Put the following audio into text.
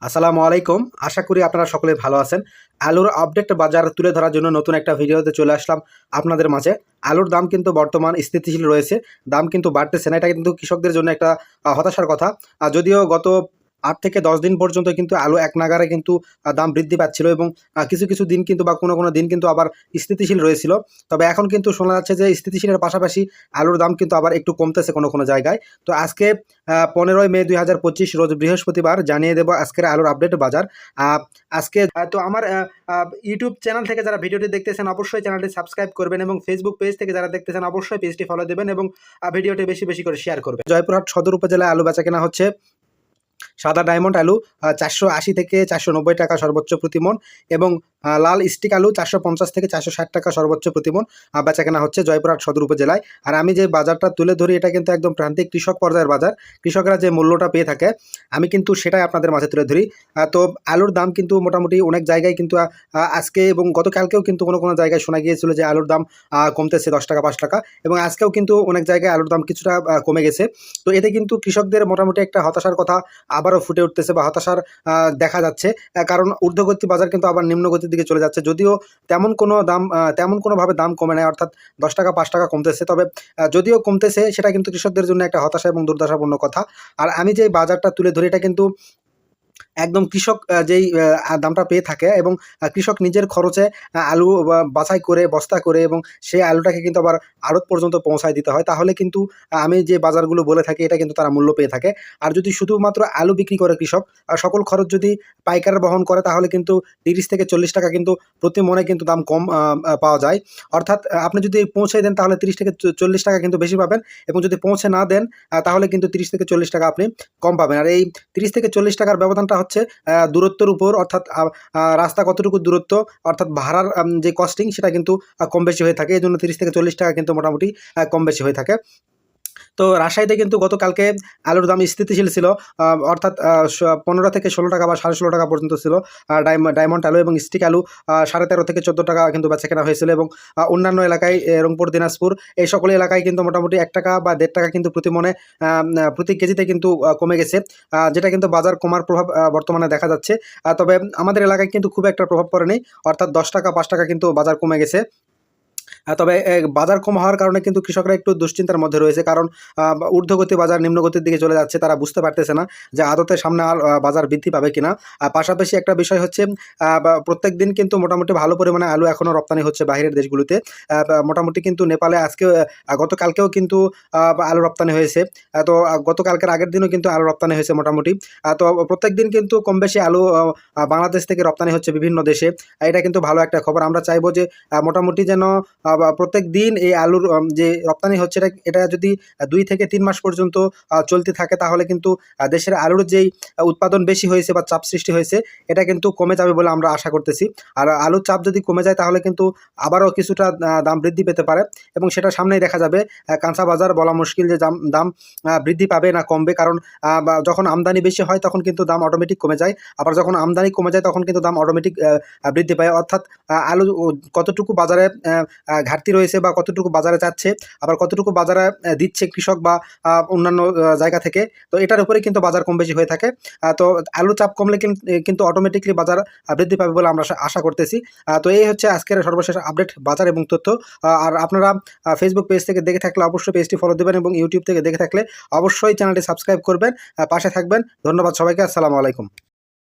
আসসালামু আলাইকুম। আশা করি আপনারা সকলে ভালো আছেন। আলুর আপডেট বাজার তুলে ধরার জন্য নতুন একটা ভিডিওতে চলে আসলাম আপনাদের মাঝে। আলুর দাম কিন্তু বর্তমান স্থিতিশীল রয়েছে। দাম কিন্তু বাড়তেছে না। এটা কিন্তু কৃষকদের জন্য একটা হতাশার কথা। যদিও গত ৮ থেকে ১০ দিন পর্যন্ত কিন্তু আলু এক নাগাড়ে কিন্তু দাম বৃদ্ধি পাচ্ছিল এবং কিছু দিন কিন্তু বা কোনো দিন কিন্তু আবার স্থিতিশীল রয়েছিল। তবে এখন কিন্তু শোনা যাচ্ছে যে স্থিতিশীলের পাশাপাশি আলুর দাম কিন্তু আবার একটু কমতেছে কোনো জায়গায়। তো আজকে ১৫ই মে ২০২৫ রোজ বৃহস্পতিবার জানিয়ে দেব আজকের আলুর আপডেট বাজার। আজকে তো আমার ইউটিউব চ্যানেল থেকে যারা ভিডিওটি দেখতেছেন অবশ্যই চ্যানেলটি সাবস্ক্রাইব করবেন এবং ফেসবুক পেজ থেকে যারা দেখতেছেন অবশ্যই পেজটি ফলো দেবেন এবং ভিডিওটি বেশি করে শেয়ার করবেন। জয়পুরহাট সদর উপজেলায় আলু বেচা কেনা হচ্ছে সাদা ডায়মন্ড আলু ৪৮০ থেকে ৪৯০ টাকা সর্বোচ্চ প্রতিমন এবং লাল স্টিক আলু ৪৫০ থেকে ৪৬০ টাকা সর্বোচ্চ প্রতিমন বেচাকেনা হচ্ছে জয়পুরহাট সদর উপজেলায়। আর আমি যে বাজারটা তুলে ধরি এটা কিন্তু একদম প্রান্তিক কৃষক পর্যায়ের বাজার। কৃষকরা যে মূল্যটা পেয়ে থাকে আমি কিন্তু সেটাই আপনাদের মাঝে তুলে ধরি। তো আলুর দাম কিন্তু মোটামুটি অনেক জায়গায় কিন্তু আজকে এবং গতকালকেও কিন্তু কোনো জায়গায় শোনা গিয়েছিল যে আলুর দাম কমতেছে ১০ টাকা ৫ টাকা এবং আজকেও কিন্তু অনেক জায়গায় আলুর দাম কিছুটা কমে গেছে। তো এতে কিন্তু কৃষকদের মোটামুটি একটা হতাশার কথা আবারও ফুটে উঠতেছে বা হতাশার দেখা যাচ্ছে। কারণ ঊর্ধ্বগতি বাজার কিন্তু আবার নিম্নগতির দিকে চলে যাচ্ছে। যদিও তেমন কোনোভাবে দাম কমে নাই, অর্থাৎ ১০ টাকা ৫ টাকা কমতেছে। তবে যদিও কমতেছে সেটা কিন্তু কৃষকদের জন্য একটা হতাশা এবং দুর্দশাপূর্ণ কথা। আর আমি যে বাজারটা তুলে ধরি এটা কিন্তু একদম কৃষক যেই দামটা পেয়ে থাকে এবং কৃষক নিজের খরচে আলু বাছাই করে বস্তা করে এবং সেই আলুটাকে কিন্তু আবার আড়ত পর্যন্ত পৌঁছায় দিতে হয়। তাহলে কিন্তু আমি যে বাজারগুলো বলে থাকি এটা কিন্তু তারা মূল্য পেয়ে থাকে। আর যদি শুধুমাত্র আলু বিক্রি করে কৃষক সকল খরচ যদি পাইকাররা বহন করে তাহলে কিন্তু ৩০ থেকে ৪০ টাকা কিন্তু প্রতি মনে কিন্তু দাম কম পাওয়া যায়। অর্থাৎ আপনি যদি পৌঁছে দেন তাহলে ৩০ থেকে ৪০ টাকা কিন্তু বেশি পাবেন এবং যদি পৌঁছে না দেন তাহলে কিন্তু ৩০ থেকে ৪০ টাকা আপনি কম পাবেন। আর এই ৩০ থেকে ৪০ টাকার ব্যবধানটা হচ্ছে দূরত্বের উপর, অর্থাৎ রাস্তা কতটুকু দূরত্ব, অর্থাৎ ভাড়ার যে কস্টিং সেটা কিন্তু কম বেশি হয়ে থাকে। এজন্য ৩০ থেকে ৪০ টাকা কিন্তু মোটামুটি কম বেশি হয়ে থাকে। তো রাজশাহীতে কিন্তু গতকালকে আলুর দাম স্থিতিশীল ছিল, অর্থাৎ ১৫ থেকে ১৬ টাকা বা ১৬.৫ টাকা পর্যন্ত ছিল ডায়মন্ড আলু এবং স্টিক আলু ১৩.৫ থেকে ১৪ টাকা কিন্তু বেচাকেনা হয়েছিল এবং অন্যান্য এলাকায় রংপুর, দিনাজপুর এই সকল এলাকায় কিন্তু মোটামুটি ১ টাকা বা ১.৫ টাকা কিন্তু প্রতি মনে প্রতি কেজিতে কিন্তু কমে গেছে, যেটা কিন্তু বাজার কমার প্রভাব বর্তমানে দেখা যাচ্ছে। তবে আমাদের এলাকায় কিন্তু খুব একটা প্রভাব পড়েনি, অর্থাৎ ১০ টাকা ৫ টাকা কিন্তু বাজার কমে গেছে। তবে বাজার কম হওয়ার কারণে কিন্তু কৃষকরা একটু দুশ্চিন্তার মধ্যে রয়েছে, কারণ ঊর্ধ্বগতি বাজার নিম্নগতির দিকে চলে যাচ্ছে। তারা বুঝতে পারতেছে না যে আদতে সামনে আর বাজার বৃদ্ধি পাবে কিনা। পাশাপাশি একটা বিষয় হচ্ছে প্রত্যেক দিন কিন্তু মোটামুটি ভালো পরিমাণে আলু এখনও রপ্তানি হচ্ছে বাইরের দেশগুলোতে। মোটামুটি কিন্তু নেপালে আজকে গতকালকেও কিন্তু আলু রপ্তানি হয়েছে। তো গতকালকের আগের দিনও কিন্তু আলু রপ্তানি হয়েছে মোটামুটি। তো প্রত্যেক দিন কিন্তু কম বেশি আলু বাংলাদেশ থেকে রপ্তানি হচ্ছে বিভিন্ন দেশে। এটা কিন্তু ভালো একটা খবর। আমরা চাইবো যে মোটামুটি যেন বা প্রত্যেক দিন এই আলুর যে রপ্তানি হচ্ছে এটা যদি ২ থেকে ৩ মাস পর্যন্ত চলতে থাকে তাহলে কিন্তু দেশের আলুর যেই উৎপাদন বেশি হয়েছে বা চাপ সৃষ্টি হয়েছে এটা কিন্তু কমে যাবে বলে আমরা আশা করতেছি। আর আলুর চাপ যদি কমে যায় তাহলে কিন্তু আবারও কিছুটা দাম বৃদ্ধি পেতে পারে এবং সেটা সামনেই দেখা যাবে। কাঁচা বাজার বলা মুশকিল যে দাম বৃদ্ধি পাবে না কমবে, কারণ যখন আমদানি বেশি হয় তখন কিন্তু দাম অটোমেটিক কমে যায়, আবার যখন আমদানি কমে যায় তখন কিন্তু দাম অটোমেটিক বৃদ্ধি পায়। অর্থাৎ আলু কতটুকু বাজারে ঘাটতি রয়েছে বা কতটুকু বাজারে যাচ্ছে, আবার কতটুকু বাজারে দিচ্ছে কৃষক বা অন্যান্য জায়গা থেকে, তো এটার উপরে কিন্তু বাজার কম বেশি হয়ে থাকে। তো আলু চাপ কমলে কিন্তু অটোমেটিকলি বাজার বৃদ্ধি পাবে বলে আমরা আশা করতেছি। তো এই হচ্ছে আজকের সর্বশেষ আপডেট বাজার এবং তথ্য। আর আপনারা ফেসবুক পেজ থেকে দেখে থাকলে অবশ্যই পেজটি ফলো দেবেন এবং ইউটিউব থেকে দেখে থাকলে অবশ্যই চ্যানেলটি সাবস্ক্রাইব করবেন, পাশে থাকবেন। ধন্যবাদ সবাইকে। আসসালামু আলাইকুম।